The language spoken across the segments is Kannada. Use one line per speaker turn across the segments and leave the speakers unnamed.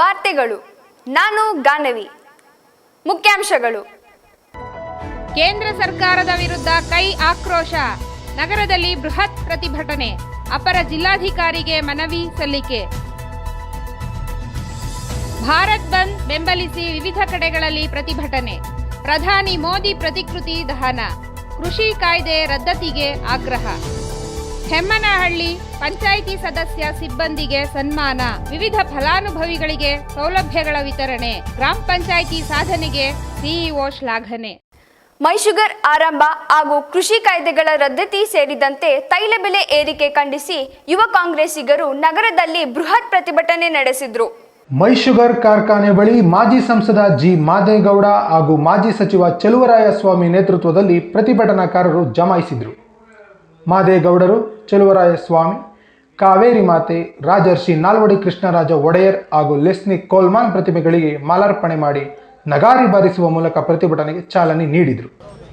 ವಾರ್ತೆಗಳು. ನಾನು ಗಾನವಿ. ಮುಖ್ಯಾಂಶಗಳು.
ಕೇಂದ್ರ ಸರ್ಕಾರದ ವಿರುದ್ಧ ಕೈ ಆಕ್ರೋಶ. ನಗರದಲ್ಲಿ ಬೃಹತ್ ಪ್ರತಿಭಟನೆ. ಅಪರ ಜಿಲ್ಲಾಧಿಕಾರಿಗೆ ಮನವಿ ಸಲ್ಲಿಕೆ. ಭಾರತ್ ಬಂದ್ ಬೆಂಬಲಿಸಿ ವಿವಿಧ ಕಡೆಗಳಲ್ಲಿ ಪ್ರತಿಭಟನೆ. ಪ್ರಧಾನಿ ಮೋದಿ ಪ್ರತಿಕೃತಿ ದಹನ. ಕೃಷಿ ಕಾಯ್ದೆ ರದ್ದತಿಗೆ ಆಗ್ರಹ. ಹೆಮ್ಮನಹಳ್ಳಿ ಪಂಚಾಯಿತಿ ಸದಸ್ಯ ಸಿಬ್ಬಂದಿಗೆ ಸನ್ಮಾನ. ವಿವಿಧ ಫಲಾನುಭವಿಗಳಿಗೆ ಸೌಲಭ್ಯಗಳ ವಿತರಣೆ. ಗ್ರಾಮ ಪಂಚಾಯಿತಿ ಸಾಧನೆಗೆ ಸಿಇಒ ಶ್ಲಾಘನೆ.
ಮೈಶುಗರ್ ಆರಂಭ ಹಾಗೂ ಕೃಷಿ ಕಾಯ್ದೆಗಳ ರದ್ದತಿ ಸೇರಿದಂತೆ ತೈಲ ಬೆಲೆ ಏರಿಕೆ ಖಂಡಿಸಿ ಯುವ ಕಾಂಗ್ರೆಸ್ಸಿಗರು ನಗರದಲ್ಲಿ ಬೃಹತ್ ಪ್ರತಿಭಟನೆ ನಡೆಸಿದರು.
ಮೈಶುಗರ್ ಕಾರ್ಖಾನೆ ಬಳಿ ಮಾಜಿ ಸಂಸದ ಜಿ ಮಾದೇಗೌಡ ಹಾಗೂ ಮಾಜಿ ಸಚಿವ ಚಲುವರಾಯಸ್ವಾಮಿ ನೇತೃತ್ವದಲ್ಲಿ ಪ್ರತಿಭಟನಾಕಾರರು ಜಮಾಯಿಸಿದರು. ಮಾದೇಗೌಡರು, ಚಲುವರಾಯಸ್ವಾಮಿ, ಕಾವೇರಿ ಮಾತೆ, ರಾಜರ್ಷಿ ನಾಲ್ವಡಿ ಕೃಷ್ಣರಾಜ ಒಡೆಯರ್ ಹಾಗೂ ಲೆಸ್ನಿ ಕೋಲ್ಮಾನ್ ಪ್ರತಿಮೆಗಳಿಗೆ ಮಾಲಾರ್ಪಣೆ ಮಾಡಿ ನಗಾರಿ ಬಾರಿಸುವ ಮೂಲಕ ಪ್ರತಿಭಟನೆಗೆ ಚಾಲನೆ ನೀಡಿದರು.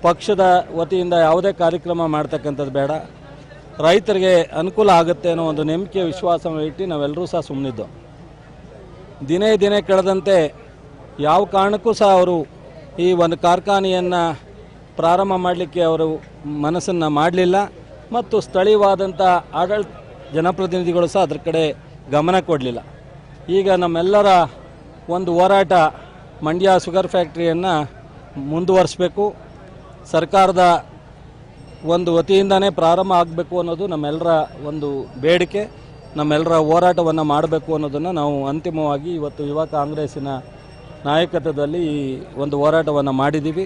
ಪಕ್ಷದ ವತಿಯಿಂದ ಯಾವುದೇ ಕಾರ್ಯಕ್ರಮ ಮಾಡ್ತಕ್ಕಂಥದ್ದು ಬೇಡ, ರೈತರಿಗೆ ಅನುಕೂಲ ಆಗುತ್ತೆ ಅನ್ನೋ ಒಂದು ನಂಬಿಕೆ ವಿಶ್ವಾಸವನ್ನು ಇಟ್ಟು ನಾವೆಲ್ಲರೂ ಸಹ ಸುಮ್ಮನಿದ್ದು. ದಿನೇ ದಿನೇ ಕಳೆದಂತೆ ಯಾವ ಕಾರಣಕ್ಕೂ ಸಹ ಅವರು ಈ ಒಂದು ಕಾರ್ಖಾನೆಯನ್ನು ಪ್ರಾರಂಭ ಮಾಡಲಿಕ್ಕೆ ಅವರು ಮನಸ್ಸನ್ನು ಮಾಡಲಿಲ್ಲ ಮತ್ತು ಸ್ಥಳೀಯವಾದಂಥ ಆಡಳಿತ ಜನಪ್ರತಿನಿಧಿಗಳು ಸಹ ಅದರ ಕಡೆ ಗಮನ ಕೊಡಲಿಲ್ಲ. ಈಗ ನಮ್ಮೆಲ್ಲರ ಒಂದು ಹೋರಾಟ ಮಂಡ್ಯ ಶುಗರ್ ಫ್ಯಾಕ್ಟ್ರಿಯನ್ನು ಮುಂದುವರಿಸಬೇಕು, ಸರ್ಕಾರದ ಒಂದು ವತಿಯಿಂದನೇ ಪ್ರಾರಂಭ ಆಗಬೇಕು ಅನ್ನೋದು ನಮ್ಮೆಲ್ಲರ ಒಂದು ಬೇಡಿಕೆ. ನಮ್ಮೆಲ್ಲರ ಹೋರಾಟವನ್ನು ಮಾಡಬೇಕು ಅನ್ನೋದನ್ನು ನಾವು ಅಂತಿಮವಾಗಿ ಇವತ್ತು ಯುವ ಕಾಂಗ್ರೆಸ್ಸಿನ ನಾಯಕತ್ವದಲ್ಲಿ ಈ ಒಂದು ಹೋರಾಟವನ್ನು ಮಾಡಿದ್ದೀವಿ.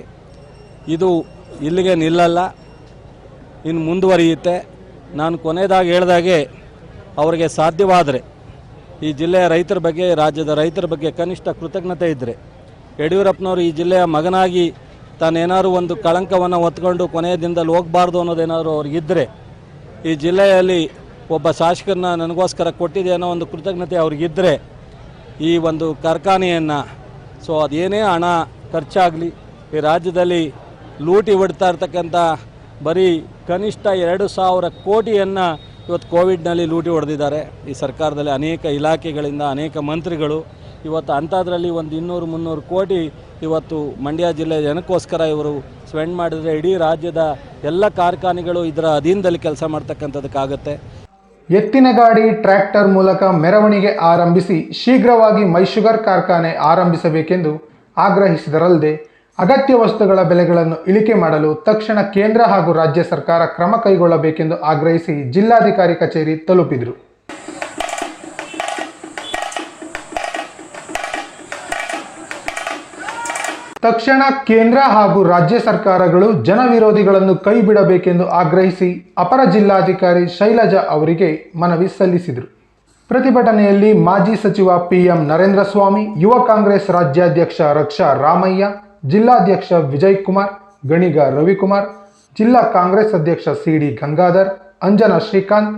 ಇದು ಇಲ್ಲಿಗೆ ನಿಲ್ಲಲ್ಲ, ಇನ್ನು ಮುಂದುವರಿಯುತ್ತೆ. ನಾನು ಕೊನೆಯದಾಗಿ ಹೇಳಿದಾಗೆ ಅವರಿಗೆ ಸಾಧ್ಯವಾದರೆ ಈ ಜಿಲ್ಲೆಯ ರೈತರ ಬಗ್ಗೆ, ರಾಜ್ಯದ ರೈತರ ಬಗ್ಗೆ ಕನಿಷ್ಠ ಕೃತಜ್ಞತೆ ಇದ್ದರೆ, ಯಡಿಯೂರಪ್ಪನವರು ಈ ಜಿಲ್ಲೆಯ ಮಗನಾಗಿ ತಾನೇನಾದ್ರು ಒಂದು ಕಳಂಕವನ್ನು ಹೊತ್ಕೊಂಡು ಕೊನೆಯ ದಿನದಲ್ಲಿ ಹೋಗಬಾರ್ದು ಅನ್ನೋದೇನಾದ್ರು ಅವ್ರಿಗಿದ್ದರೆ, ಈ ಜಿಲ್ಲೆಯಲ್ಲಿ ಒಬ್ಬ ಶಾಸಕರನ್ನ ನನಗೋಸ್ಕರ ಕೊಟ್ಟಿದೆ ಅನ್ನೋ ಒಂದು ಕೃತಜ್ಞತೆ ಅವ್ರಿಗಿದ್ದರೆ, ಈ ಒಂದು ಕಾರ್ಖಾನೆಯನ್ನು ಅದೇನೇ ಹಣ ಖರ್ಚಾಗಲಿ ಈ ರಾಜ್ಯದಲ್ಲಿ ಲೂಟಿ ಹೊಡ್ತಾ ಇರ್ತಕ್ಕಂಥ ಬರೀ ಕನಿಷ್ಠ 2,000 ಕೋಟಿಯನ್ನು ಇವತ್ತು ಕೋವಿಡ್ನಲ್ಲಿ ಲೂಟಿ ಹೊಡೆದಿದ್ದಾರೆ. ಈ ಸರ್ಕಾರದಲ್ಲಿ ಅನೇಕ ಇಲಾಖೆಗಳಿಂದ ಅನೇಕ ಮಂತ್ರಿಗಳು ಇವತ್ತು ಅಂಥದ್ರಲ್ಲಿ ಒಂದು 200-300 ಕೋಟಿ ಇವತ್ತು ಮಂಡ್ಯ ಜಿಲ್ಲೆಯ ಜನಕ್ಕೋಸ್ಕರ ಇವರು ಸ್ಪೆಂಡ್ ಮಾಡಿದರೆ ಇಡೀ ರಾಜ್ಯದ ಎಲ್ಲ ಕಾರ್ಖಾನೆಗಳು ಇದರ ಅಧೀನದಲ್ಲಿ ಕೆಲಸ ಮಾಡ್ತಕ್ಕಂಥದ್ದಕ್ಕಾಗತ್ತೆ.
ಎತ್ತಿನ ಗಾಡಿ, ಟ್ರ್ಯಾಕ್ಟರ್ ಮೂಲಕ ಮೆರವಣಿಗೆ ಆರಂಭಿಸಿ ಶೀಘ್ರವಾಗಿ ಮೈಶುಗರ್ ಕಾರ್ಖಾನೆ ಆರಂಭಿಸಬೇಕೆಂದು ಆಗ್ರಹಿಸಿದರಲ್ಲದೆ ಅಗತ್ಯ ವಸ್ತುಗಳ ಬೆಲೆಗಳನ್ನು ಇಳಿಕೆ ಮಾಡಲು ತಕ್ಷಣ ಕೇಂದ್ರ ಹಾಗೂ ರಾಜ್ಯ ಸರ್ಕಾರ ಕ್ರಮ ಕೈಗೊಳ್ಳಬೇಕೆಂದು ಆಗ್ರಹಿಸಿ ಜಿಲ್ಲಾಧಿಕಾರಿ ಕಚೇರಿ ತಲುಪಿದರು. ತಕ್ಷಣ ಕೇಂದ್ರ ಹಾಗೂ ರಾಜ್ಯ ಸರ್ಕಾರಗಳು ಜನವಿರೋಧಿಗಳನ್ನು ಕೈ ಬಿಡಬೇಕೆಂದು ಆಗ್ರಹಿಸಿ ಅಪರ ಜಿಲ್ಲಾಧಿಕಾರಿ ಶೈಲಜಾ ಅವರಿಗೆ ಮನವಿ ಸಲ್ಲಿಸಿದರು. ಪ್ರತಿಭಟನೆಯಲ್ಲಿ ಮಾಜಿ ಸಚಿವ PM ನರೇಂದ್ರ ಸ್ವಾಮಿ, ಯುವ ಕಾಂಗ್ರೆಸ್ ರಾಜ್ಯಾಧ್ಯಕ್ಷ ರಕ್ಷಾ ರಾಮಯ್ಯ, ಜಿಲ್ಲಾಧ್ಯಕ್ಷ ವಿಜಯ್ ಕುಮಾರ್, ಗಣಿಗ ರವಿಕುಮಾರ್, ಜಿಲ್ಲಾ ಕಾಂಗ್ರೆಸ್ ಅಧ್ಯಕ್ಷ CD ಗಂಗಾಧರ್, ಅಂಜನಾ ಶ್ರೀಕಾಂತ್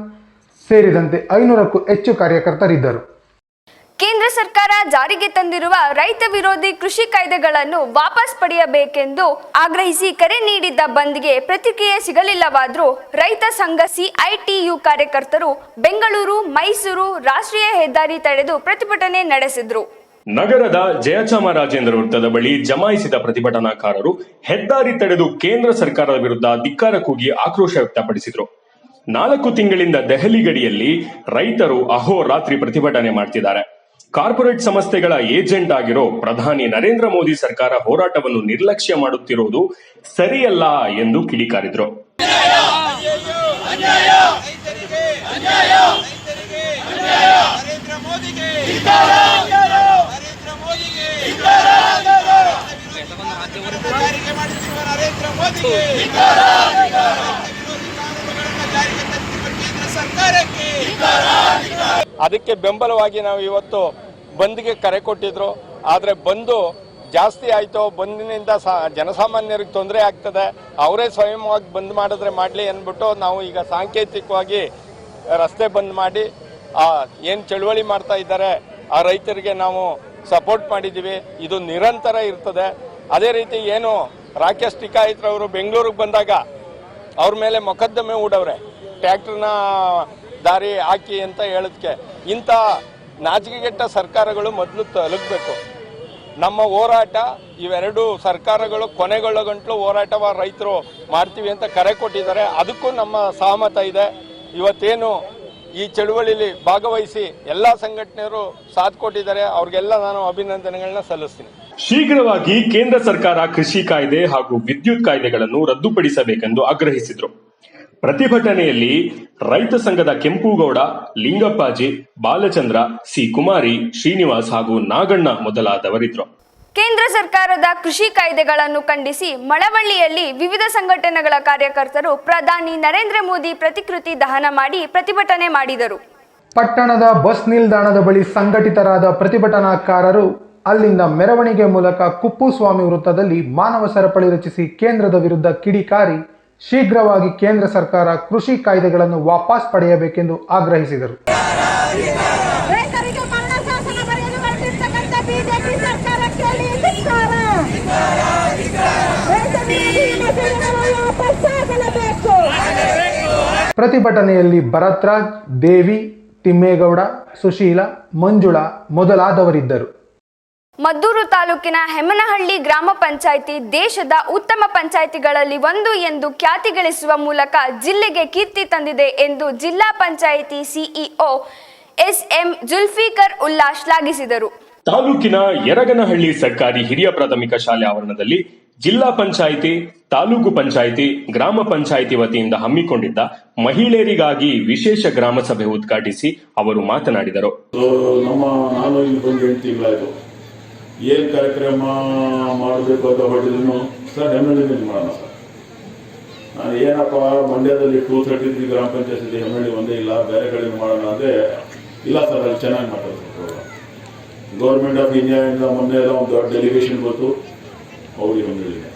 ಸೇರಿದಂತೆ 500ಕ್ಕೂ ಹೆಚ್ಚು ಕಾರ್ಯಕರ್ತರಿದ್ದರು.
ಕೇಂದ್ರ ಸರ್ಕಾರ ಜಾರಿಗೆ ತಂದಿರುವ ರೈತ ವಿರೋಧಿ ಕೃಷಿ ಕಾಯ್ದೆಗಳನ್ನು ವಾಪಸ್ ಪಡೆಯಬೇಕೆಂದು ಆಗ್ರಹಿಸಿ ಕರೆ ನೀಡಿದ್ದ ಬಂದ್ಗೆ ಪ್ರತಿಕ್ರಿಯೆ ಸಿಗಲಿಲ್ಲವಾದರೂ ರೈತ ಸಂಘ CITU ಕಾರ್ಯಕರ್ತರು ಬೆಂಗಳೂರು, ಮೈಸೂರು ರಾಷ್ಟ್ರೀಯ ಹೆದ್ದಾರಿ ತಡೆದು ಪ್ರತಿಭಟನೆ ನಡೆಸಿದರು.
ನಗರದ ಜಯಚಾಮರಾಜೇಂದ್ರ ವೃತ್ತದ ಬಳಿ ಜಮಾಯಿಸಿದ ಪ್ರತಿಭಟನಾಕಾರರು ಹೆದ್ದಾರಿ ತಡೆದು ಕೇಂದ್ರ ಸರ್ಕಾರದ ವಿರುದ್ಧ ಧಿಕ್ಕಾರ ಕೂಗಿ ಆಕ್ರೋಶ ವ್ಯಕ್ತಪಡಿಸಿದರು. 4 ತಿಂಗಳಿಂದ ದೆಹಲಿ ಗಡಿಯಲ್ಲಿ ರೈತರು ಅಹೋರಾತ್ರಿ ಪ್ರತಿಭಟನೆ ಮಾಡ್ತಿದ್ದಾರೆ. ಕಾರ್ಪೊರೇಟ್ ಸಂಸ್ಥೆಗಳ ಏಜೆಂಟ್ ಆಗಿರೋ ಪ್ರಧಾನಿ ನರೇಂದ್ರ ಮೋದಿ ಸರ್ಕಾರ ಹೋರಾಟವನ್ನು ನಿರ್ಲಕ್ಷ್ಯ ಮಾಡುತ್ತಿರುವುದು ಸರಿಯಲ್ಲ ಎಂದು ಕಿಡಿಕಾರಿದರು.
ಅದಕ್ಕೆ ಬೆಂಬಲವಾಗಿ ನಾವು ಇವತ್ತು ಬಂದ್ಗೆ ಕರೆ ಕೊಟ್ಟಿದ್ರು. ಆದರೆ ಬಂದು ಜಾಸ್ತಿ ಆಯಿತು, ಬಂದಿನಿಂದ ಜನಸಾಮಾನ್ಯರಿಗೆ ತೊಂದರೆ ಆಗ್ತದೆ, ಅವರೇ ಸ್ವಯಂವಾಗಿ ಬಂದ್ ಮಾಡಿದ್ರೆ ಮಾಡಲಿ ಅಂದ್ಬಿಟ್ಟು ನಾವು ಈಗ ಸಾಂಕೇತಿಕವಾಗಿ ರಸ್ತೆ ಬಂದ್ ಮಾಡಿ ಏನು ಚಳುವಳಿ ಮಾಡ್ತಾ ಇದ್ದಾರೆ ಆ ರೈತರಿಗೆ ನಾವು ಸಪೋರ್ಟ್ ಮಾಡಿದ್ದೀವಿ. ಇದು ನಿರಂತರ ಇರ್ತದೆ. ಅದೇ ರೀತಿ ಏನು ರಾಕೇಶ್ ಟಿಕಾಯಿತ್ರವರು ಬೆಂಗಳೂರಿಗೆ ಬಂದಾಗ ಅವ್ರ ಮೇಲೆ ಮೊಕದ್ದಮೆ ಹೂಡವ್ರೆ, ಟ್ರ್ಯಾಕ್ಟರ್ನ ದಾರಿ ಹಾಕಿ ಅಂತ ಹೇಳೋದಕ್ಕೆ. ಇಂಥ ನಾಚಿಕೆಗೆಟ್ಟ ಸರ್ಕಾರಗಳು ಮೊದಲು ತಲುಪಬೇಕು. ನಮ್ಮ ಹೋರಾಟ ಇವೆರಡು ಸರ್ಕಾರಗಳು ಕೊನೆಗೊಳ್ಳೋ ಗಂಟಲು ಹೋರಾಟವ ರೈತರು ಮಾಡ್ತೀವಿ ಅಂತ ಕರೆ ಕೊಟ್ಟಿದ್ದಾರೆ. ಅದಕ್ಕೂ ನಮ್ಮ ಸಹಮತ ಇದೆ. ಇವತ್ತೇನು ಈ ಚಳುವಳಿಲಿ ಭಾಗವಹಿಸಿ ಎಲ್ಲ ಸಂಘಟನೆಯರು ಸಾಥ್ ಕೊಟ್ಟಿದ್ದಾರೆ, ಅವ್ರಿಗೆಲ್ಲ ನಾನು ಅಭಿನಂದನೆಗಳನ್ನ ಸಲ್ಲಿಸ್ತೀನಿ.
ಶೀಘ್ರವಾಗಿ ಕೇಂದ್ರ ಸರ್ಕಾರ ಕೃಷಿ ಕಾಯ್ದೆ ಹಾಗೂ ವಿದ್ಯುತ್ ಕಾಯ್ದೆಗಳನ್ನು ರದ್ದುಪಡಿಸಬೇಕೆಂದು ಆಗ್ರಹಿಸಿದರು. ಪ್ರತಿಭಟನೆಯಲ್ಲಿ ರೈತ ಸಂಘದ ಕೆಂಪುಗೌಡ, ಲಿಂಗಪ್ಪಾಜಿ, ಬಾಲಚಂದ್ರ, ಸಿ ಕುಮಾರಿ, ಶ್ರೀನಿವಾಸ್ ಹಾಗೂ ನಾಗಣ್ಣ ಮೊದಲಾದವರಿದ್ದರು.
ಕೇಂದ್ರ ಸರ್ಕಾರದ ಕೃಷಿ ಕಾಯ್ದೆಗಳನ್ನು ಖಂಡಿಸಿ ಮಳವಳ್ಳಿಯಲ್ಲಿ ವಿವಿಧ ಸಂಘಟನೆಗಳ ಕಾರ್ಯಕರ್ತರು ಪ್ರಧಾನಿ ನರೇಂದ್ರ ಮೋದಿ ಪ್ರತಿಕೃತಿ ದಹನ ಮಾಡಿ ಪ್ರತಿಭಟನೆ ಮಾಡಿದರು.
ಪಟ್ಟಣದ ಬಸ್ ನಿಲ್ದಾಣದ ಬಳಿ ಸಂಘಟಿತರಾದ ಪ್ರತಿಭಟನಾಕಾರರು ಅಲ್ಲಿಂದ ಮೆರವಣಿಗೆ ಮೂಲಕ ಕುಪ್ಪುಸ್ವಾಮಿ ವೃತ್ತದಲ್ಲಿ ಮಾನವ ಸರಪಳಿ ರಚಿಸಿ ಕೇಂದ್ರದ ವಿರುದ್ಧ ಕಿಡಿಕಾರಿ ಶೀಘ್ರವಾಗಿ ಕೇಂದ್ರ ಸರ್ಕಾರ ಕೃಷಿ ಕಾಯ್ದೆಗಳನ್ನು ವಾಪಸ್ ಪಡೆಯಬೇಕೆಂದು ಆಗ್ರಹಿಸಿದರು. ಪ್ರತಿಭಟನೆಯಲ್ಲಿ ಭರತ್ರಾಜ್, ದೇವಿ, ತಿಮ್ಮೇಗೌಡ, ಸುಶೀಲಾ, ಮಂಜುಳಾ ಮೊದಲಾದವರಿದ್ದರು.
ಮದ್ದೂರು ತಾಲೂಕಿನ ಹೆಮ್ಮನಹಳ್ಳಿ ಗ್ರಾಮ ಪಂಚಾಯಿತಿ ದೇಶದ ಉತ್ತಮ ಪಂಚಾಯಿತಿಗಳಲ್ಲಿ ಒಂದು ಎಂದು ಖ್ಯಾತಿ ಗಳಿಸುವ ಮೂಲಕ ಜಿಲ್ಲೆಗೆ ಕೀರ್ತಿ ತಂದಿದೆ ಎಂದು ಜಿಲ್ಲಾ ಪಂಚಾಯಿತಿ ಸಿಇಒ ಎಸ್ಎಂ ಜುಲ್ಫಿಕರ್ ಉಲ್ಲಾ ಶ್ಲಾಘಿಸಿದರು.
ತಾಲೂಕಿನ ಯರಗನಹಳ್ಳಿ ಸರ್ಕಾರಿ ಹಿರಿಯ ಪ್ರಾಥಮಿಕ ಶಾಲೆ ಆವರಣದಲ್ಲಿ ಜಿಲ್ಲಾ ಪಂಚಾಯಿತಿ, ತಾಲೂಕು ಪಂಚಾಯಿತಿ, ಗ್ರಾಮ ಪಂಚಾಯಿತಿ ವತಿಯಿಂದ ಹಮ್ಮಿಕೊಂಡಿದ್ದ ಮಹಿಳೆಯರಿಗಾಗಿ ವಿಶೇಷ ಗ್ರಾಮ ಸಭೆ ಉದ್ಘಾಟಿಸಿ ಅವರು ಮಾತನಾಡಿದರು.
ನಾನು ಇಲ್ಲಿ ಬಂದು 8 ತಿಂಗಳಾಯ್ತು. ಏನ್ ಕಾರ್ಯಕ್ರಮ ಮಾಡಬೇಕು ಅಂತ ಹೊರಟಿದ್ರು ಸರ್ ಹೆಮ್ಮಳ್ಳಿನಲ್ಲಿ ಮಾಡೋಣ ಸರ್. ನಾನು ಏನಪ್ಪ ಮಂಡ್ಯದಲ್ಲಿ 233 ಗ್ರಾಮ ಪಂಚಾಯತ್ ಹೆಮ್ಮಳ್ಳಿ ಒಂದೇ ಇಲ್ಲ, ಬೇರೆ ಕಡೆ ಮಾಡೋಣ ಅಂದ್ರೆ ಇಲ್ಲ ಸರ್ ಅಲ್ಲಿ ಚೆನ್ನಾಗಿ ಮಾತಾಡ್ತಾರೆ. ಗೌರ್ಮೆಂಟ್ ಆಫ್ ಇಂಡಿಯಾದಿಂದ ಮೊನ್ನೆ ಎಲ್ಲ ಒಂದು ದೊಡ್ಡ ಡೆಲಿಗೇಷನ್ ಬಂತು ಅವ್ರಿಗೆ ಹೆಮ್ಮಳ್ಳಿಗೆ.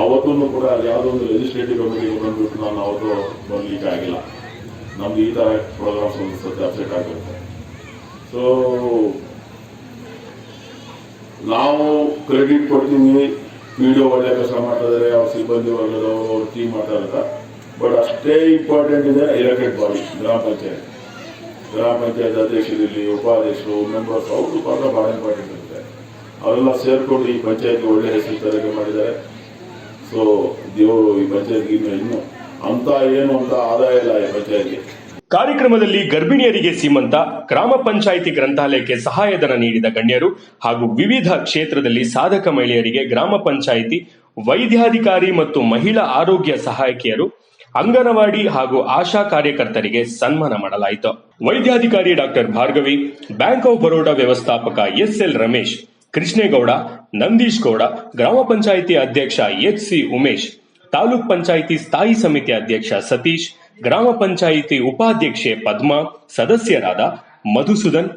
ಅವತ್ತೂ ಕೂಡ ಅಲ್ಲಿ ಯಾವುದೋ ಒಂದು ಲೆಜಿಸ್ಲೇಟಿವ್ ಕಮಿಟಿಗೆ ಬಂದ್ಬಿಟ್ಟು ನಾನು ಅವತ್ತು ಬರ್ಲಿಕ್ಕೆ ಆಗಿಲ್ಲ. ನಮ್ದು ಈ ಥರ ಪ್ರೋಗ್ರಾಮ್ಸ್ ಒಂದು ಸತಿ ಅಪ್ಸೆಟ್ ಆಗಿರುತ್ತೆ. ಸೊ ನಾವು ಕ್ರೆಡಿಟ್ ಕೊಡ್ತೀವಿ, ವಿಡಿಯೋ ಒಳ್ಳೆ ಕೆಲಸ ಮಾಡ್ತಾ ಇದ್ದಾರೆ, ಅವ್ರ ಸಿಬ್ಬಂದಿ ವರ್ಗದವರು, ಅವ್ರ ಟೀಮ್ ಮಾಡ್ತಾ ಇರ್ತಾರೆ. ಬಟ್ ಅಷ್ಟೇ ಇಂಪಾರ್ಟೆಂಟ್ ಇದೆ ಎಲೆಕ್ಟೆಡ್ ಬಾಡಿ ಗ್ರಾಮ ಪಂಚಾಯತ್. ಗ್ರಾಮ ಪಂಚಾಯತ್ ಅಧ್ಯಕ್ಷರಿರಲಿ, ಉಪಾಧ್ಯಕ್ಷರು, ಮೆಂಬರ್ಸ್, ಅವ್ರದ್ದು ಪಾತ್ರ ಭಾಳ ಇಂಪಾರ್ಟೆಂಟ್ ಇರುತ್ತೆ. ಅವರೆಲ್ಲ ಸೇರ್ಕೊಂಡು ಈ ಪಂಚಾಯತ್ಗೆ ಒಳ್ಳೆ ಹೆಸರು ತರಕ್ಕೆ ಮಾಡಿದ್ದಾರೆ. ಸೊ ದೇವರು ಈ ಪಂಚಾಯತ್ಗೆ ಇನ್ನು ಅಂತ ಏನು ಅಂತ ಆದಾಯ ಇಲ್ಲ ಈ ಪಂಚಾಯತ್ಗೆ.
ಕಾರ್ಯಕ್ರಮದಲ್ಲಿ ಗರ್ಭಿಣಿಯರಿಗೆ ಸೀಮಂತ, ಗ್ರಾಮ ಪಂಚಾಯಿತಿ ಗ್ರಂಥಾಲಯಕ್ಕೆ ಸಹಾಯಧನ ನೀಡಿದ ಗಣ್ಯರು ಹಾಗೂ ವಿವಿಧ ಕ್ಷೇತ್ರದಲ್ಲಿ ಸಾಧಕ ಮಹಿಳೆಯರಿಗೆ ಗ್ರಾಮ ಪಂಚಾಯಿತಿ ವೈದ್ಯಾಧಿಕಾರಿ ಮತ್ತು ಮಹಿಳಾ ಆರೋಗ್ಯ ಸಹಾಯಕಿಯರು, ಅಂಗನವಾಡಿ ಹಾಗೂ ಆಶಾ ಕಾರ್ಯಕರ್ತರಿಗೆ ಸನ್ಮಾನ ಮಾಡಲಾಯಿತು. ವೈದ್ಯಾಧಿಕಾರಿ doctor Bhargavi, bank of Baroda ವ್ಯವಸ್ಥಾಪಕ ಎಸ್ಎಲ್ ರಮೇಶ್, ಕೃಷ್ಣೇಗೌಡ, ನಂದೀಶ್ ಗೌಡ, ಗ್ರಾಮ ಪಂಚಾಯಿತಿ ಅಧ್ಯಕ್ಷ ಎಚ್ಸಿ ಉಮೇಶ್, ತಾಲೂಕ್ ಪಂಚಾಯಿತಿ ಸ್ಥಾಯಿ ಸಮಿತಿ ಅಧ್ಯಕ್ಷ ಸತೀಶ್, ಗ್ರಾಮ ಪಂಚಾಯಿತಿ ಉಪಾಧ್ಯಕ್ಷೆ ಪದ್ಮಾ, ಸದಸ್ಯರಾದ Madhusudan,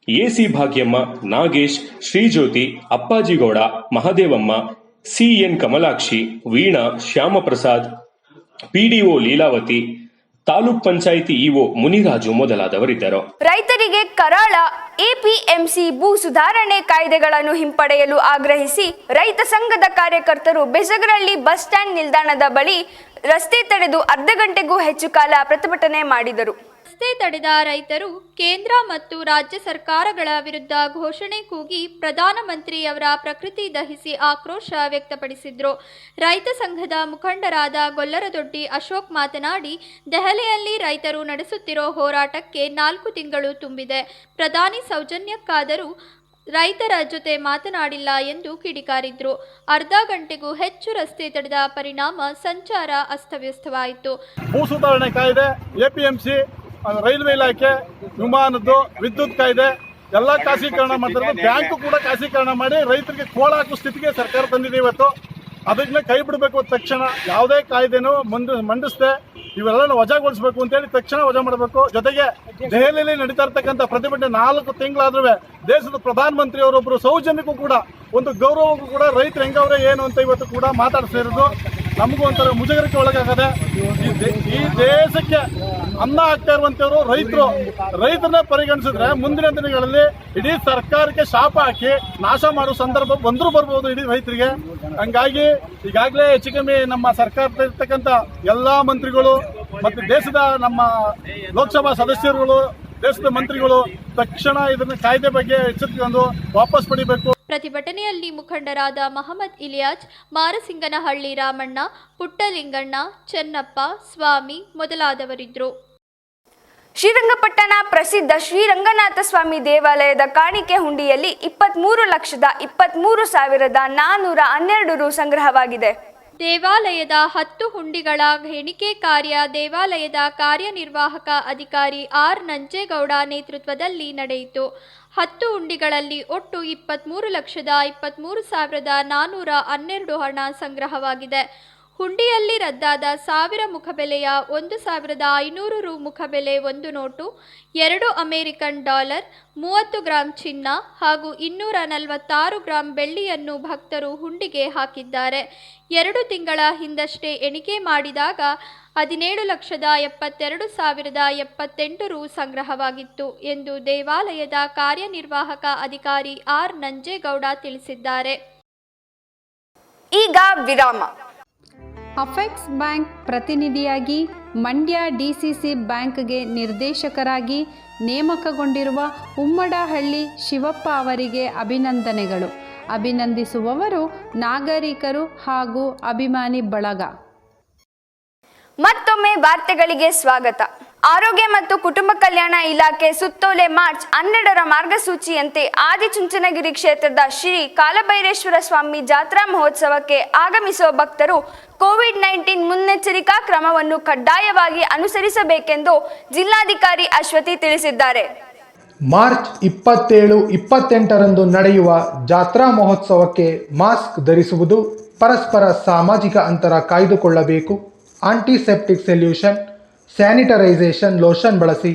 AC Bhagyamma, Nagesh, Shrijyoti, Appajigowda, Mahadevamma, CN Kamalakshi, Veena, Shyamaprasad, PDO Leelavathi, taluk ಪಂಚಾಯಿತಿ ಇಒ ಮುನಿರಾಜು ಮೊದಲಾದವರಿದ್ದರು.
ರೈತರಿಗೆ ಕರಾಳ ಎಪಿಎಂಸಿ ಭೂ ಸುಧಾರಣೆ ಕಾಯ್ದೆಗಳನ್ನು ಹಿಂಪಡೆಯಲು ಆಗ್ರಹಿಸಿ ರೈತ ಸಂಘದ ಕಾರ್ಯಕರ್ತರು ಬೆಸಗರಹಳ್ಳಿ ಬಸ್ ಸ್ಟ್ಯಾಂಡ್ ನಿಲ್ದಾಣದ ಬಳಿ ರಸ್ತೆ ತಡೆದು ಅರ್ಧ ಗಂಟೆಗೂ ಹೆಚ್ಚು ಕಾಲ ಪ್ರತಿಭಟನೆ ಮಾಡಿದರು.
ರಸ್ತೆ ತಡೆದ ರೈತರು ಕೇಂದ್ರ ಮತ್ತು ರಾಜ್ಯ ಸರ್ಕಾರಗಳ ವಿರುದ್ಧ ಘೋಷಣೆ ಕೂಗಿ ಪ್ರಧಾನಮಂತ್ರಿಯವರ ಪ್ರಕೃತಿ ದಹಿಸಿ ಆಕ್ರೋಶ ವ್ಯಕ್ತಪಡಿಸಿದ್ರು. ರೈತ ಸಂಘದ ಮುಖಂಡರಾದ ಗೊಲ್ಲರದೊಡ್ಡಿ ಅಶೋಕ್ ಮಾತನಾಡಿ, ದೆಹಲಿಯಲ್ಲಿ ರೈತರು ನಡೆಸುತ್ತಿರೋ ಹೋರಾಟಕ್ಕೆ 4 ತಿಂಗಳು ತುಂಬಿದೆ. ಪ್ರಧಾನಿ ಸೌಜನ್ಯಕ್ಕಾದರೂ ರೈತರ ಜೊತೆ ಮಾತನಾಡಿಲ್ಲ ಎಂದು ಕಿಡಿಕಾರಿದ್ರು. ಅರ್ಧ ಗಂಟೆಗೂ ಹೆಚ್ಚು ರಸ್ತೆ ತಡೆದ ಪರಿಣಾಮ ಸಂಚಾರ ಅಸ್ತವ್ಯಸ್ತವಾಯಿತು.
ಭೂ ಸುಧಾರಣೆ ಕಾಯ್ದೆ, ಎಪಿಎಂಸಿ, ರೈಲ್ವೆ ಇಲಾಖೆ, ವಿಮಾನದ್ದು, ವಿದ್ಯುತ್ ಕಾಯ್ದೆ ಎಲ್ಲ ಖಾಸಗೀಕರಣ ಮಾಡ್ತಾರೆ. ಬ್ಯಾಂಕು ಕೂಡ ಖಾಸಗೀಕರಣ ಮಾಡಿ ರೈತರಿಗೆ ಕೋಳ ಹಾಕುವ ಸ್ಥಿತಿಗೆ ಸರ್ಕಾರ ತಂದಿದೆ. ಇವತ್ತು ಅದನ್ನ ಕೈ ಬಿಡಬೇಕು. ತಕ್ಷಣ ಯಾವುದೇ ಕಾಯ್ದೆನೂ ಮಂಡಿಸದೆ ಇವೆಲ್ಲ ವಜಾಗೊಳಿಸಬೇಕು ಅಂತೇಳಿ ತಕ್ಷಣ ವಜಾ ಮಾಡಬೇಕು. ಜೊತೆಗೆ ದೆಹಲಿಯಲ್ಲಿ ನಡೀತಾ ಇರ್ತಕ್ಕಂಥ ಪ್ರತಿಭಟನೆ 4 ತಿಂಗಳಾದ್ರೂ ದೇಶದ ಪ್ರಧಾನಮಂತ್ರಿ ಅವರೊಬ್ಬರು ಸೌಜನ್ಯಕ್ಕೂ ಕೂಡ ಒಂದು ಗೌರವಕ್ಕೂ ಕೂಡ ರೈತರು ಹೆಂಗವ್ರೆ ಏನು ಅಂತ ಇವತ್ತು ಕೂಡ ಮಾತಾಡ್ತಿರೋದು ನಮಗೂ ಒಂಥರ ಮುಜುಗರಕ್ಕೆ ಒಳಗಾಗದೆ. ಈ ದೇಶಕ್ಕೆ ಅನ್ನ ಆಗ್ತಾ ಇರುವಂತವರು ರೈತರನ್ನ ಪರಿಗಣಿಸಿದ್ರೆ ಮುಂದಿನ ದಿನಗಳಲ್ಲಿ ಇಡೀ ಸರ್ಕಾರಕ್ಕೆ ಶಾಪ ಹಾಕಿ ನಾಶ ಮಾಡುವ ಸಂದರ್ಭ ಬಂದರೂ ಬರ್ಬೋದು ಇಡೀ ರೈತರಿಗೆ. ಹಂಗಾಗಿ ಈಗಾಗಲೇ ಹೆಚ್ಚು ಕಮ್ಮಿ ನಮ್ಮ ಸರ್ಕಾರದಲ್ಲಿರ್ತಕ್ಕಂಥ ಎಲ್ಲಾ ಮಂತ್ರಿಗಳು ಮತ್ತು ದೇಶದ ನಮ್ಮ ಲೋಕಸಭಾ ಸದಸ್ಯರುಗಳು ದೇಶದ ಮಂತ್ರಿಗಳು ತಕ್ಷಣ ಇದನ್ನ ಕಾಯ್ದೆ ಬಗ್ಗೆ ಎಚ್ಚೆತ್ತುಕೊಂಡು ವಾಪಸ್ ಪಡಿಬೇಕು.
ಪ್ರತಿಭಟನೆಯಲ್ಲಿ ಮುಖಂಡರಾದ ಮಹಮ್ಮದ್ ಇಲಿಯಾಜ್, ಮಾರಸಿಂಗನಹಳ್ಳಿ ರಾಮಣ್ಣ, ಪುಟ್ಟಲಿಂಗಣ್ಣ, ಚೆನ್ನಪ್ಪ, ಸ್ವಾಮಿ ಮೊದಲಾದವರಿದ್ದರು.
ಶ್ರೀರಂಗಪಟ್ಟಣ ಪ್ರಸಿದ್ಧ ಶ್ರೀರಂಗನಾಥ ಸ್ವಾಮಿ ದೇವಾಲಯದ ಕಾಣಿಕೆ ಹುಂಡಿಯಲ್ಲಿ 23,23,412 ರು ಸಂಗ್ರಹವಾಗಿದೆ.
ದೇವಾಲಯದ 10 ಹುಂಡಿಗಳ ಎಣಿಕೆ ಕಾರ್ಯ ದೇವಾಲಯದ ಕಾರ್ಯನಿರ್ವಾಹಕ ಅಧಿಕಾರಿ ಆರ್ ನಂಜೇಗೌಡ ನೇತೃತ್ವದಲ್ಲಿ ನಡೆಯಿತು. 10 ಹುಂಡಿಗಳಲ್ಲಿ ಒಟ್ಟು 23,23,412 ಹಣ ಸಂಗ್ರಹವಾಗಿದೆ. ಹುಂಡಿಯಲ್ಲಿ ರದ್ದಾದ 1000 ಮುಖಬೆಲೆಯ 1,500 ರು ಮುಖಬೆಲೆ 1 ನೋಟು, 2 ಅಮೆರಿಕನ್ ಡಾಲರ್, 30 ಗ್ರಾಂ ಚಿನ್ನ ಹಾಗೂ 246 ಗ್ರಾಂ ಬೆಳ್ಳಿಯನ್ನು ಭಕ್ತರು ಹುಂಡಿಗೆ ಹಾಕಿದ್ದಾರೆ. 2 ತಿಂಗಳ ಹಿಂದಷ್ಟೇ ಎಣಿಕೆ ಮಾಡಿದಾಗ 17,72,078 ರು ಸಂಗ್ರಹವಾಗಿತ್ತು ಎಂದು ದೇವಾಲಯದ ಕಾರ್ಯನಿರ್ವಾಹಕ ಅಧಿಕಾರಿ ಆರ್ ನಂಜೇಗೌಡ ತಿಳಿಸಿದ್ದಾರೆ.
ಈಗ ವಿರಾಮ.
ಅಫೆಕ್ಸ್ ಬ್ಯಾಂಕ್ ಪ್ರತಿನಿಧಿಯಾಗಿ ಮಂಡ್ಯ ಡಿಸಿಸಿ ಬ್ಯಾಂಕ್ಗೆ ನಿರ್ದೇಶಕರಾಗಿ ನೇಮಕಗೊಂಡಿರುವ ಉಮ್ಮಡಹಳ್ಳಿ ಶಿವಪ್ಪ ಅವರಿಗೆ ಅಭಿನಂದನೆಗಳು. ಅಭಿನಂದಿಸುವವರು ನಾಗರಿಕರು ಹಾಗೂ ಅಭಿಮಾನಿ ಬಳಗ.
ಮತ್ತೊಮ್ಮೆ ವಾರ್ತೆಗಳಿಗೆ ಸ್ವಾಗತ. ಆರೋಗ್ಯ ಮತ್ತು ಕುಟುಂಬ ಕಲ್ಯಾಣ ಇಲಾಖೆ ಸುತ್ತೋಲೆ ಮಾರ್ಚ್ 12ರ ಮಾರ್ಗಸೂಚಿಯಂತೆ ಆದಿಚುಂಚನಗಿರಿ ಕ್ಷೇತ್ರದ ಶ್ರೀ ಕಾಲಭೈರೇಶ್ವರ ಸ್ವಾಮಿ ಜಾತ್ರಾ ಮಹೋತ್ಸವಕ್ಕೆ ಆಗಮಿಸುವ ಭಕ್ತರು ಕೋವಿಡ್-19 ಮುನ್ನೆಚ್ಚರಿಕಾ ಕ್ರಮವನ್ನು ಕಡ್ಡಾಯವಾಗಿ ಅನುಸರಿಸಬೇಕೆಂದು ಜಿಲ್ಲಾಧಿಕಾರಿ ಅಶ್ವತಿ ತಿಳಿಸಿದ್ದಾರೆ.
ಮಾರ್ಚ್ 27-28ರಂದು ನಡೆಯುವ ಜಾತ್ರಾ ಮಹೋತ್ಸವಕ್ಕೆ ಮಾಸ್ಕ್ ಧರಿಸುವುದು, ಪರಸ್ಪರ ಸಾಮಾಜಿಕ ಅಂತರ ಕಾಯ್ದುಕೊಳ್ಳಬೇಕು, ಆಂಟಿಸೆಪ್ಟಿಕ್ ಸೊಲ್ಯೂಷನ್, ಸ್ಯಾನಿಟರೈಸೇಷನ್ ಲೋಷನ್ ಬಳಸಿ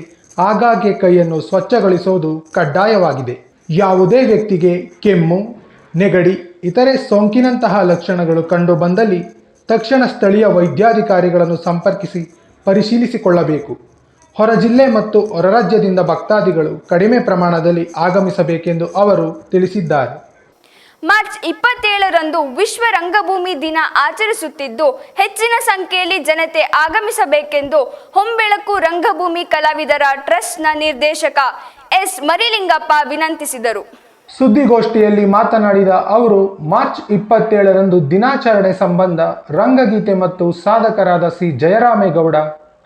ಆಗಾಗ್ಗೆ ಕೈಯನ್ನು ಸ್ವಚ್ಛಗೊಳಿಸುವುದು ಕಡ್ಡಾಯವಾಗಿದೆ. ಯಾವುದೇ ವ್ಯಕ್ತಿಗೆ ಕೆಮ್ಮು, ನೆಗಡಿ, ಇತರೆ ಸೋಂಕಿನಂತಹ ಲಕ್ಷಣಗಳು ಕಂಡುಬಂದಲ್ಲಿ ತಕ್ಷಣ ಸ್ಥಳೀಯ ವೈದ್ಯಾಧಿಕಾರಿಗಳನ್ನು ಸಂಪರ್ಕಿಸಿ ಪರಿಶೀಲಿಸಿಕೊಳ್ಳಬೇಕು. ಹೊರ ಜಿಲ್ಲೆ ಮತ್ತು ಹೊರ ರಾಜ್ಯದಿಂದ ಭಕ್ತಾದಿಗಳು ಕಡಿಮೆ ಪ್ರಮಾಣದಲ್ಲಿ ಆಗಮಿಸಬೇಕೆಂದು ಅವರು ತಿಳಿಸಿದ್ದಾರೆ.
ಮಾರ್ಚ್ 27ರಂದು ವಿಶ್ವ ರಂಗಭೂಮಿ ದಿನ ಆಚರಿಸುತ್ತಿದ್ದು ಹೆಚ್ಚಿನ ಸಂಖ್ಯೆಯಲ್ಲಿ ಜನತೆ ಆಗಮಿಸಬೇಕೆಂದು ಹೊಂಬೆಳಕು ರಂಗಭೂಮಿ ಕಲಾವಿದರ ಟ್ರಸ್ಟ್ನ ನಿರ್ದೇಶಕ ಎಸ್ ಮರಿಲಿಂಗಪ್ಪ ವಿನಂತಿಸಿದರು.
ಸುದ್ದಿಗೋಷ್ಠಿಯಲ್ಲಿ ಮಾತನಾಡಿದ ಅವರು, ಮಾರ್ಚ್ 27ರಂದು ದಿನಾಚರಣೆ ಸಂಬಂಧ ರಂಗಗೀತೆ ಮತ್ತು ಸಾಧಕರಾದ ಸಿ ಜಯರಾಮೇಗೌಡ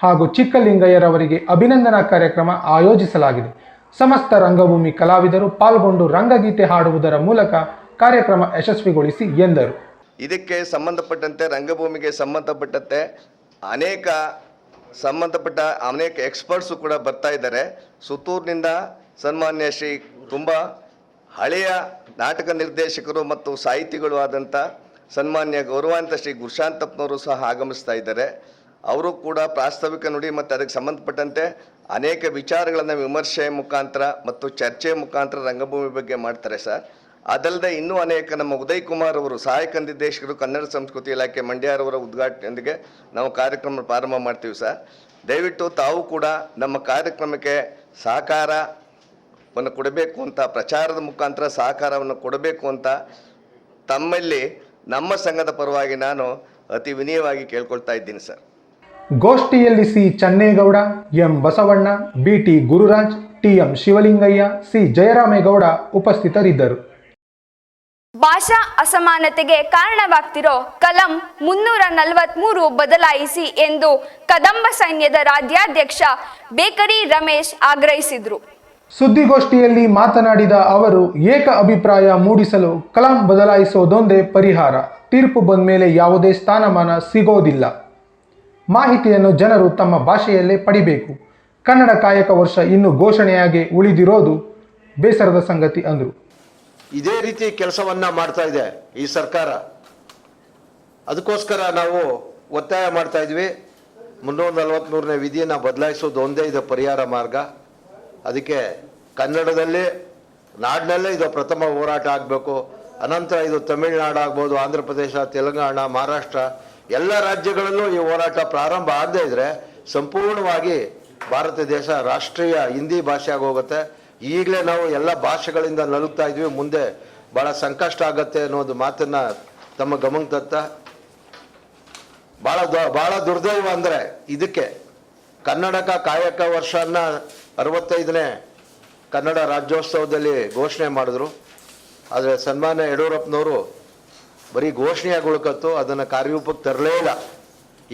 ಹಾಗೂ ಚಿಕ್ಕಲಿಂಗಯ್ಯರವರಿಗೆ ಅಭಿನಂದನಾ ಕಾರ್ಯಕ್ರಮ ಆಯೋಜಿಸಲಾಗಿದೆ. ಸಮಸ್ತ ರಂಗಭೂಮಿ ಕಲಾವಿದರು ಪಾಲ್ಗೊಂಡು ರಂಗಗೀತೆ ಹಾಡುವುದರ ಮೂಲಕ ಕಾರ್ಯಕ್ರಮ ಯಶಸ್ವಿಗೊಳಿಸಿ ಎಂದರು.
ಇದಕ್ಕೆ ಸಂಬಂಧಪಟ್ಟಂತೆ ರಂಗಭೂಮಿಗೆ ಸಂಬಂಧಪಟ್ಟಂತೆ ಅನೇಕ ಎಕ್ಸ್ಪರ್ಟ್ಸು ಕೂಡ ಬರ್ತಾ ಇದ್ದಾರೆ. ಸುತ್ತೂರಿನಿಂದ ಸನ್ಮಾನ್ಯ ಶ್ರೀ ತುಂಬ ಹಳೆಯ ನಾಟಕ ನಿರ್ದೇಶಕರು ಮತ್ತು ಸಾಹಿತಿಗಳು ಆದಂಥ ಸನ್ಮಾನ್ಯ ಗೌರವಾನ್ವಿತ ಶ್ರೀ ಗುರುಶಾಂತಪ್ಪನವರು ಸಹ ಆಗಮಿಸ್ತಾ ಇದ್ದಾರೆ. ಅವರು ಕೂಡ ಪ್ರಾಸ್ತಾವಿಕ ನುಡಿ ಮತ್ತು ಅದಕ್ಕೆ ಸಂಬಂಧಪಟ್ಟಂತೆ ಅನೇಕ ವಿಚಾರಗಳನ್ನು ವಿಮರ್ಶೆ ಮುಖಾಂತರ ಮತ್ತು ಚರ್ಚೆ ಮುಖಾಂತರ ರಂಗಭೂಮಿ ಬಗ್ಗೆ ಮಾಡ್ತಾರೆ ಸರ್. ಅದಲ್ಲದೆ ಇನ್ನೂ ಅನೇಕ ನಮ್ಮ ಉದಯ್ ಕುಮಾರ್ ಅವರು ಸಹಾಯಕ ನಿರ್ದೇಶಕರು ಕನ್ನಡ ಸಂಸ್ಕೃತಿ ಇಲಾಖೆ ಮಂಡ್ಯರವರ ಉದ್ಘಾಟನೆಯೊಂದಿಗೆ ನಾವು ಕಾರ್ಯಕ್ರಮ ಪ್ರಾರಂಭ ಮಾಡ್ತೀವಿ ಸರ್. ದಯವಿಟ್ಟು ತಾವು ಕೂಡ ನಮ್ಮ ಕಾರ್ಯಕ್ರಮಕ್ಕೆ ಸಹಕಾರವನ್ನು ಕೊಡಬೇಕು ಅಂತ, ಪ್ರಚಾರದ ಮುಖಾಂತರ ಸಹಕಾರವನ್ನು ಕೊಡಬೇಕು ಅಂತ ತಮ್ಮಲ್ಲಿ ನಮ್ಮ ಸಂಘದ ಪರವಾಗಿ ನಾನು ಅತಿ ವಿನಯವಾಗಿ ಕೇಳ್ಕೊಳ್ತಾ ಇದ್ದೀನಿ ಸರ್.
ಗೋಷ್ಠಿಯಲ್ಲಿ C Channegowda, M Basavanna, BT Gururaj, TM Shivalingaiah, C Jayaramegowda ಉಪಸ್ಥಿತರಿದ್ದರು.
ಭಾಷಾ ಅಸಮಾನತೆಗೆ ಕಾರಣವಾಗ್ತಿರೋ ಕಲಂ 343 ಬದಲಾಯಿಸಿ ಎಂದು ಕದಂಬ ಸೈನ್ಯದ ರಾಜ್ಯಾಧ್ಯಕ್ಷ ಬೇಕರಿ ರಮೇಶ್ ಆಗ್ರಹಿಸಿದರು.
ಸುದ್ದಿಗೋಷ್ಠಿಯಲ್ಲಿ ಮಾತನಾಡಿದ ಅವರು, ಏಕ ಅಭಿಪ್ರಾಯ ಮೂಡಿಸಲು ಕಲಂ ಬದಲಾಯಿಸೋದೊಂದೇ ಪರಿಹಾರ. ತೀರ್ಪು ಬಂದ ಮೇಲೆ ಯಾವುದೇ ಸ್ಥಾನಮಾನ ಸಿಗೋದಿಲ್ಲ. ಮಾಹಿತಿಯನ್ನು ಜನರು ತಮ್ಮ ಭಾಷೆಯಲ್ಲೇ ಪಡಿಬೇಕು. ಕನ್ನಡ ಕಾಯಕ ವರ್ಷ ಇನ್ನೂ ಘೋಷಣೆಯಾಗಿ ಉಳಿದಿರೋದು ಬೇಸರದ ಸಂಗತಿ ಅಂದರು.
ಇದೇ ರೀತಿ ಕೆಲಸವನ್ನ ಮಾಡ್ತಾ ಇದೆ ಈ ಸರ್ಕಾರ. ಅದಕ್ಕೋಸ್ಕರ ನಾವು ಒತ್ತಾಯ ಮಾಡ್ತಾ ಇದ್ವಿ, 343ನೇ ವಿಧಿಯನ್ನು ಬದಲಾಯಿಸೋದು ಒಂದೇ ಇದು ಪರಿಹಾರ ಮಾರ್ಗ. ಅದಕ್ಕೆ ಕನ್ನಡದಲ್ಲಿ ನಾಡಿನಲ್ಲೇ ಇದು ಪ್ರಥಮ ಹೋರಾಟ ಆಗಬೇಕು. ಅನಂತರ ಇದು ತಮಿಳುನಾಡು ಆಗ್ಬೋದು, ಆಂಧ್ರ ಪ್ರದೇಶ, ತೆಲಂಗಾಣ, ಮಹಾರಾಷ್ಟ್ರ ಎಲ್ಲ ರಾಜ್ಯಗಳಲ್ಲೂ ಈ ಹೋರಾಟ ಪ್ರಾರಂಭ ಆಗದೇ ಇದ್ರೆ ಸಂಪೂರ್ಣವಾಗಿ ಭಾರತ ದೇಶ ರಾಷ್ಟ್ರೀಯ ಹಿಂದಿ ಭಾಷೆ ಆಗೋಗುತ್ತೆ. ಈಗಲೇ ನಾವು ಎಲ್ಲ ಭಾಷೆಗಳಿಂದ ನಲುಗ್ತಾ ಇದ್ವಿ, ಮುಂದೆ ಭಾಳ ಸಂಕಷ್ಟ ಆಗತ್ತೆ ಅನ್ನೋದು ಮಾತನ್ನ ತಮ್ಮ ಗಮನಕ್ಕೆ ತತ್ತ. ಭಾಳ ದುರ್ದೈವ ಅಂದರೆ ಇದಕ್ಕೆ ಕನ್ನಡಕ ಕಾಯಕ ವರ್ಷನ 65ನೇ ಕನ್ನಡ ರಾಜ್ಯೋತ್ಸವದಲ್ಲಿ ಘೋಷಣೆ ಮಾಡಿದ್ರು. ಆದರೆ ಸನ್ಮಾನ್ಯ ಯಡಿಯೂರಪ್ಪನವರು ಬರೀ ಘೋಷಣೆಯಾಗಿ ಉಳ್ಕತ್ತು, ಅದನ್ನು ಕಾರ್ಯರೂಪಕ್ಕೆ ತರಲೇ ಇಲ್ಲ.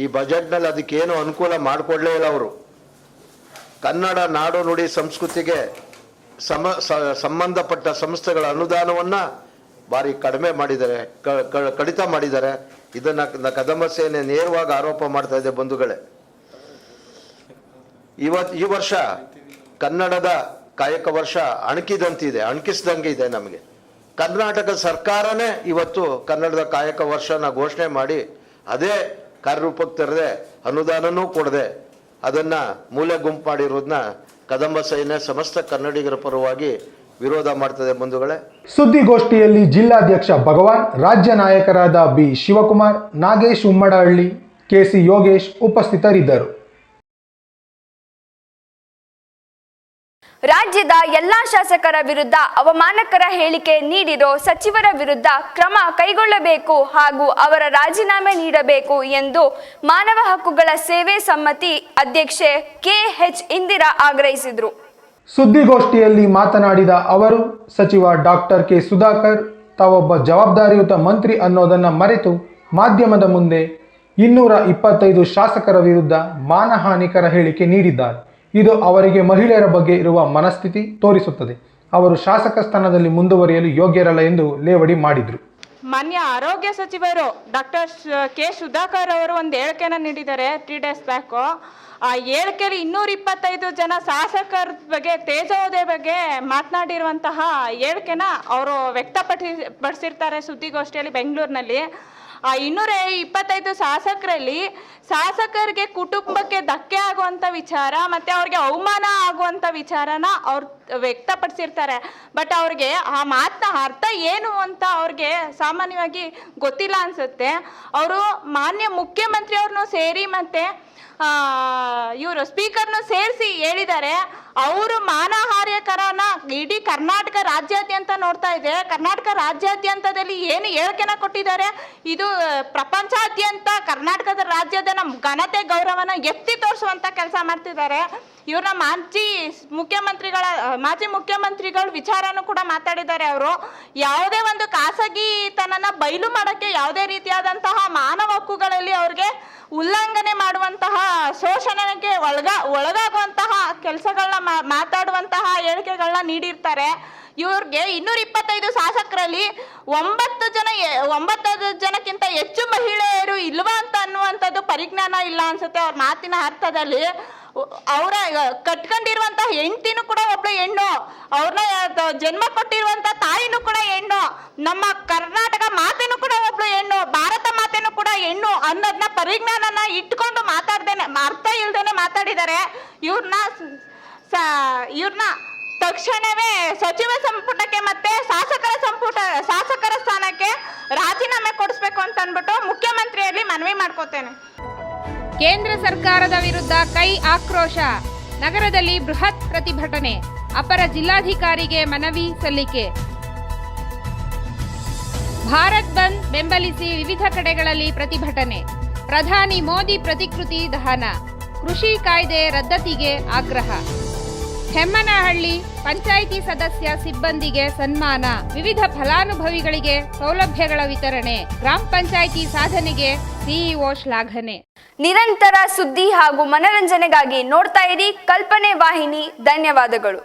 ಈ ಬಜೆಟ್ನಲ್ಲಿ ಅದಕ್ಕೇನು ಅನುಕೂಲ ಮಾಡಿಕೊಡ್ಲೇ ಇಲ್ಲ ಅವರು. ಕನ್ನಡ ನಾಡು ನುಡಿ ಸಂಸ್ಕೃತಿಗೆ ಸಂಬಂಧಪಟ್ಟ ಸಂಸ್ಥೆಗಳ ಅನುದಾನವನ್ನು ಭಾರಿ ಕಡಿಮೆ ಮಾಡಿದ್ದಾರೆ, ಕಡಿತ ಮಾಡಿದ್ದಾರೆ. ಇದನ್ನು ಕದಂಬ ಸೇನೆ ನೇರವಾಗಿ ಆರೋಪ ಮಾಡ್ತಾ ಇದೆ ಬಂಧುಗಳೇ. ಈ ವರ್ಷ ಕನ್ನಡದ ಕಾಯಕ ವರ್ಷ ಅಣಕಿಸಿದಂಗೆ ಇದೆ ನಮಗೆ. ಕರ್ನಾಟಕ ಸರ್ಕಾರನೇ ಇವತ್ತು ಕನ್ನಡದ ಕಾಯಕ ವರ್ಷನ ಘೋಷಣೆ ಮಾಡಿ ಅದೇ ಕಾರ್ಯರೂಪಕ್ಕೆ ತರದೆ ಅನುದಾನನೂ ಕೊಡದೆ ಅದನ್ನು ಮೂಲೆ ಗುಂಪು ಮಾಡಿರೋದನ್ನ ಕದಂಬ ಸೇನೆ ಸಮಸ್ತ ಕನ್ನಡಿಗರ ಪರವಾಗಿ ವಿರೋಧ ಮಾಡ್ತದೆ ಬಂಧುಗಳೇ.
ಸುದ್ದಿಗೋಷ್ಠಿಯಲ್ಲಿ ಜಿಲ್ಲಾಧ್ಯಕ್ಷ ಭಗವಾನ್, ರಾಜ್ಯ ನಾಯಕರಾದ ಬಿ ಶಿವಕುಮಾರ್, ನಾಗೇಶ್ ಉಮ್ಮಡಹಳ್ಳಿ, ಕೆಸಿ ಯೋಗೇಶ್ ಉಪಸ್ಥಿತರಿದ್ದರು.
ರಾಜ್ಯದ ಎಲ್ಲಾ ಶಾಸಕರ ವಿರುದ್ಧ ಅವಮಾನಕರ ಹೇಳಿಕೆ ನೀಡಿರೋ ಸಚಿವರ ವಿರುದ್ಧ ಕ್ರಮ ಕೈಗೊಳ್ಳಬೇಕು ಹಾಗೂ ಅವರ ರಾಜೀನಾಮೆ ನೀಡಬೇಕು ಎಂದು ಮಾನವ ಹಕ್ಕುಗಳ ಸೇವೆ ಸಮಿತಿ ಅಧ್ಯಕ್ಷೆ KH ಇಂದಿರಾ ಆಗ್ರಹಿಸಿದರು.
ಸುದ್ದಿಗೋಷ್ಠಿಯಲ್ಲಿ ಮಾತನಾಡಿದ ಅವರು, ಸಚಿವ ಡಾಕ್ಟರ್ ಕೆ ಸುಧಾಕರ್ ತಾವೊಬ್ಬ ಜವಾಬ್ದಾರಿಯುತ ಮಂತ್ರಿ ಅನ್ನೋದನ್ನು ಮರೆತು ಮಾಧ್ಯಮದ ಮುಂದೆ 225 ಶಾಸಕರ ವಿರುದ್ಧ ಮಾನಹಾನಿಕರ ಹೇಳಿಕೆ ನೀಡಿದ್ದಾರೆ. ಇದು ಅವರಿಗೆ ಮಹಿಳೆಯರ ಬಗ್ಗೆ ಇರುವ ಮನಸ್ಥಿತಿ ತೋರಿಸುತ್ತದೆ. ಅವರು ಶಾಸಕ ಸ್ಥಾನದಲ್ಲಿ ಮುಂದುವರಿಯಲು ಯೋಗ್ಯರಲ್ಲ ಎಂದು ಲೇವಡಿ ಮಾಡಿದರು.
ಮಾನ್ಯ ಆರೋಗ್ಯ ಸಚಿವರು ಡಾಕ್ಟರ್ ಕೆ ಸುಧಾಕರ್ ಅವರು ಒಂದು ಹೇಳಿಕೆಯನ್ನು ನೀಡಿದ್ದಾರೆ 3 days ಬ್ಯಾಕು. ಆ ಹೇಳಿಕೆಯಲ್ಲಿ 225 ಜನ ಶಾಸಕರ ಬಗ್ಗೆ ತೇಜೋವಧೆ ಬಗ್ಗೆ ಮಾತನಾಡಿರುವಂತಹ ಹೇಳಿಕೆನ ಅವರು ವ್ಯಕ್ತಪಡಿಸಿರ್ತಾರೆ ಸುದ್ದಿಗೋಷ್ಠಿಯಲ್ಲಿ ಬೆಂಗಳೂರಿನಲ್ಲಿ. ಆ 225 ಶಾಸಕರಲ್ಲಿ ಶಾಸಕರಿಗೆ ಕುಟುಂಬಕ್ಕೆ ಧಕ್ಕೆ ಆಗುವಂಥ ವಿಚಾರ ಮತ್ತು ಅವ್ರಿಗೆ ಅವಮಾನ ಆಗುವಂಥ ವಿಚಾರನ ಅವ್ರು ವ್ಯಕ್ತಪಡಿಸಿರ್ತಾರೆ. ಬಟ್ ಅವ್ರಿಗೆ ಆ ಮಾತನ್ನ ಅರ್ಥ ಏನು ಅಂತ ಅವ್ರಿಗೆ ಸಾಮಾನ್ಯವಾಗಿ ಗೊತ್ತಿಲ್ಲ ಅನಿಸುತ್ತೆ. ಅವರು ಮಾನ್ಯ ಮುಖ್ಯಮಂತ್ರಿಯವ್ರನ್ನೂ ಸೇರಿ ಮತ್ತು ಇವರು ಸ್ಪೀಕರ್ನು ಸೇರಿಸಿ ಹೇಳಿದ್ದಾರೆ. ಅವರು ಮಾನಹಾರ್ಯಕರನ ಇಡೀ ಕರ್ನಾಟಕ ರಾಜ್ಯಾದ್ಯಂತ ನೋಡ್ತಾ ಇದೆ. ಕರ್ನಾಟಕ ರಾಜ್ಯಾದ್ಯಂತದಲ್ಲಿ ಏನು ಹೇಳಿಕೆನ ಕೊಟ್ಟಿದ್ದಾರೆ, ಇದು ಪ್ರಪಂಚಾದ್ಯಂತ ಕರ್ನಾಟಕದ ರಾಜ್ಯದ ನಮ್ಮ ಘನತೆ ಗೌರವನ ಎತ್ತಿ ತೋರಿಸುವಂಥ ಕೆಲಸ ಮಾಡ್ತಿದ್ದಾರೆ. ಇವ್ರನ್ನ ಮಾಜಿ ಮುಖ್ಯಮಂತ್ರಿಗಳು ವಿಚಾರನೂ ಕೂಡ ಮಾತಾಡಿದ್ದಾರೆ. ಅವರು ಯಾವುದೇ ಒಂದು ಖಾಸಗಿತನನ ಬಯಲು ಮಾಡೋಕ್ಕೆ ಯಾವುದೇ ರೀತಿಯಾದಂತಹ ಮಾನವ ಹಕ್ಕುಗಳಲ್ಲಿ ಅವ್ರಿಗೆ ಉಲ್ಲಂಘನೆ ಮಾಡುವಂತಹ ಶೋಷಣೆಗೆ ಒಳಗಾಗುವಂತಹ ಕೆಲಸಗಳನ್ನ ಮಾತಾಡುವಂತಹ ಹೇಳಿಕೆಗಳನ್ನ ನೀಡಿರ್ತಾರೆ. ಇವ್ರಿಗೆ 225 ಶಾಸಕರಲ್ಲಿ 9 ಜನಕ್ಕಿಂತ ಹೆಚ್ಚು ಮಹಿಳೆಯರು ಇಲ್ವಾ ಅಂತ ಅನ್ನುವಂಥದ್ದು ಪರಿಜ್ಞಾನ ಇಲ್ಲ ಅನ್ಸುತ್ತೆ ಅವ್ರ ಮಾತಿನ ಅರ್ಥದಲ್ಲಿ. ಅವರ ಕಟ್ಕೊಂಡಿರುವಂತ ಹೆಂಡತಿನೂ ಕೂಡ ಒಬ್ಳು ಹೆಣ್ಣು, ಅವ್ರನ್ನ ಜನ್ಮ ಕೊಟ್ಟಿರುವಂತ ತಾಯಿನೂ ಕೂಡ ಹೆಣ್ಣು, ನಮ್ಮ ಕರ್ನಾಟಕ ಮಾತೆನೂ ಕೂಡ ಒಬ್ಳು ಹೆಣ್ಣು, ಭಾರತ ಮಾತೆನೂ ಕೂಡ ಹೆಣ್ಣು ಅನ್ನೋದನ್ನ ಪರಿಜ್ಞಾನನ ಇಟ್ಕೊಂಡು ಮಾತಾಡ್ದೇನೆ ಅರ್ಥ ಇಲ್ದೇನೆ ಮಾತಾಡಿದ್ದಾರೆ. ಇವ್ರನ್ನ ತಕ್ಷಣವೇ ಸಚಿವ ಸಂಪುಟಕ್ಕೆ ಮತ್ತೆ ಶಾಸಕರ ಸ್ಥಾನಕ್ಕೆ ರಾಜೀನಾಮೆ ಕೊಡಿಸ್ಬೇಕು ಅಂತ ಅಂದ್ಬಿಟ್ಟು ಮುಖ್ಯಮಂತ್ರಿಯಲ್ಲಿ ಮನವಿ ಮಾಡ್ಕೋತೇನೆ.
ಕೇಂದ್ರ ಸರ್ಕಾರದ ವಿರುದ್ಧ ಕೈ ಆಕ್ರೋಶ. ನಗರದಲ್ಲಿ ಬೃಹತ್ ಪ್ರತಿಭಟನೆ. ಅಪರ ಜಿಲ್ಲಾಧಿಕಾರಿಗೆ ಮನವಿ ಸಲ್ಲಿಕೆ. ಭಾರತ್ ಬಂದ್ ಬೆಂಬಲಿಸಿ ವಿವಿಧ ಕಡೆಗಳಲ್ಲಿ ಪ್ರತಿಭಟನೆ. ಪ್ರಧಾನಿ ಮೋದಿ ಪ್ರತಿಕೃತಿ ದಹನ. ಕೃಷಿ ಕಾಯ್ದೆ ರದ್ದತಿಗೆ ಆಗ್ರಹ. ಹೆಮ್ಮನಹಳ್ಳಿ ಪಂಚಾಯಿತಿ ಸದಸ್ಯ ಸಿಬ್ಬಂದಿಗೆ ಸನ್ಮಾನ. ವಿವಿಧ ಫಲಾನುಭವಿಗಳಿಗೆ ಸೌಲಭ್ಯಗಳ ವಿತರಣೆ. ಗ್ರಾಮ ಪಂಚಾಯಿತಿ ಸಾಧನೆಗೆ ಸಿಇಒ ಶ್ಲಾಘನೆ.
ನಿರಂತರ ಸುದ್ದಿ ಹಾಗೂ ಮನರಂಜನೆಗಾಗಿ ನೋಡ್ತಾ ಇರಿ ಕಲ್ಪನೆ ವಾಹಿನಿ. ಧನ್ಯವಾದಗಳು.